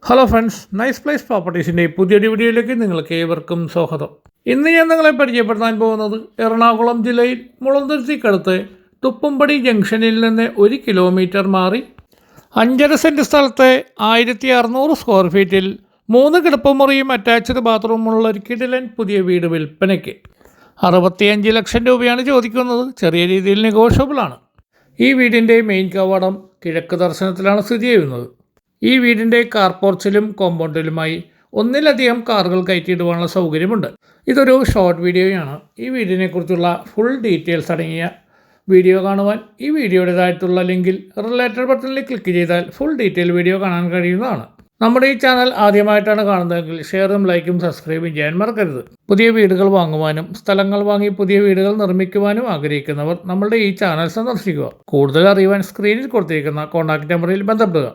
Hello friends, nice place പ്രോപ്പർട്ടീസിൻ്റെ പുതിയൊരു വീഡിയോയിലേക്ക് നിങ്ങൾക്ക് ഏവർക്കും സ്വാഗതം. ഇന്ന് ഞാൻ നിങ്ങളെ പരിചയപ്പെടുത്താൻ പോകുന്നത് എറണാകുളം ജില്ലയിൽ മുളന്തുരുത്തിക്കടുത്ത് തുപ്പുംപടി ജംഗ്ഷനിൽ നിന്ന് 1 കിലോമീറ്റർ മാറി 5.5 സെൻറ്റ് സ്ഥലത്തെ 1600 സ്ക്വയർ ഫീറ്റിൽ 3 കിടപ്പുമുറിയും അറ്റാച്ച്ഡ് ബാത്റൂമുള്ള ഒരു കിടിലൻ പുതിയ വീട് വിൽപ്പനയ്ക്ക്. 65 ലക്ഷം രൂപയാണ് ചോദിക്കുന്നത്. ചെറിയ രീതിയിൽ നെഗോഷ്യബിളാണ്. ഈ വീടിൻ്റെ മെയിൻ കവാടം കിഴക്ക് ദർശനത്തിലാണ് സ്ഥിതി ചെയ്യുന്നത്. ഈ വീടിൻ്റെ കാർ പോർച്ചിലും കോമ്പൗണ്ടിലുമായി ഒന്നിലധികം കാറുകൾ കയറ്റിയിടുവാനുള്ള സൗകര്യമുണ്ട്. ഇതൊരു ഷോർട്ട് വീഡിയോയാണ്. ഈ വീടിനെക്കുറിച്ചുള്ള ഫുൾ ഡീറ്റെയിൽസ് അടങ്ങിയ വീഡിയോ കാണുവാൻ ഈ വീഡിയോയുടേതായിട്ടുള്ള ലിങ്കിൽ റിലേറ്റഡ് ബട്ടണിൽ ക്ലിക്ക് ചെയ്താൽ ഫുൾ ഡീറ്റെയിൽ വീഡിയോ കാണാൻ കഴിയുന്നതാണ്. നമ്മുടെ ഈ ചാനൽ ആദ്യമായിട്ടാണ് കാണുന്നതെങ്കിൽ ഷെയറും ലൈക്കും സബ്സ്ക്രൈബും ചെയ്യാൻ മറക്കരുത്. പുതിയ വീടുകൾ വാങ്ങുവാനും സ്ഥലങ്ങൾ വാങ്ങി പുതിയ വീടുകൾ നിർമ്മിക്കുവാനും ആഗ്രഹിക്കുന്നവർ നമ്മളുടെ ഈ ചാനൽ സന്ദർശിക്കുക. കൂടുതൽ അറിയുവാൻ സ്ക്രീനിൽ കൊടുത്തിരിക്കുന്ന കോൺടാക്ട് നമ്പറിൽ ബന്ധപ്പെടുക.